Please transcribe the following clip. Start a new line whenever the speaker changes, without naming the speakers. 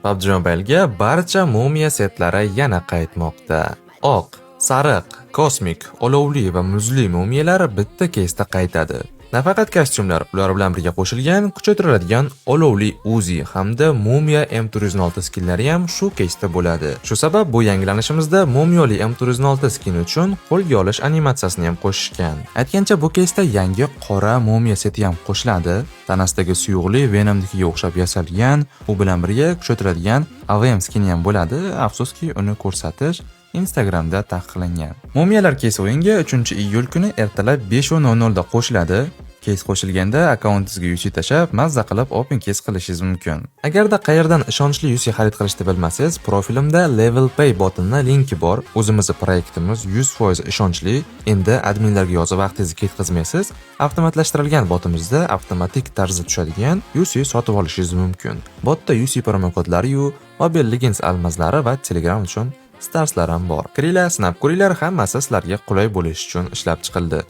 PUBG Mobile'ga barcha mumiya setlari yana qaytmoqda. Oq, sariq, kosmik, olovli va muzli mumiyalar bitta keysda qaytadi. Nafaqat kostyumlar, ular bilan birga qo'shilgan kuchaytiriladigan olovli Uzi hamda Mumiya M406 skinlari ham shu keysda bo'ladi. Shu sabab bu yangilanishimizda mumiyoli M406 skin uchun qo'lga olish animatsiyasini ham qo'shishgan. Aytgancha bu keysda yangi qora mumiya seti ham qo'shiladi. Tanasidagi suyuqli Venomnikiga o'xshab yasalgan, u bilan birga kuchaytiriladigan AVM skini ham bo'ladi. Afsuski uni ko'rsatish Instagramda taqiqlangan. Mumiyalar keys o'yinga 3-iyul kuni ertalab 5:00 da qo'shiladi. Keys qo'shilganda akkauntingizga UC tashab, mazza qilib open keys qilishingiz mumkin. Agarda qayerdan ishonchli UC xarid qilishni bilmasangiz, profilimda Level Pay botining linki bor. O'zimizning proyektimiz 100% ishonchli. Endi adminlarga yozib vaqtingizni ketkazmaysiz. Avtomatlashtirilgan botimizda avtomatik tarzda tushadigan UC sotib olishingiz mumkin. Botda UC promokodlari-yu, Mobile Legends almazlari va Telegram uchun starslar ham bor. Kiringlar, sinab ko'ringlar, hammasi sizlarga qulay bo'lishi uchun ishlab chiqildi.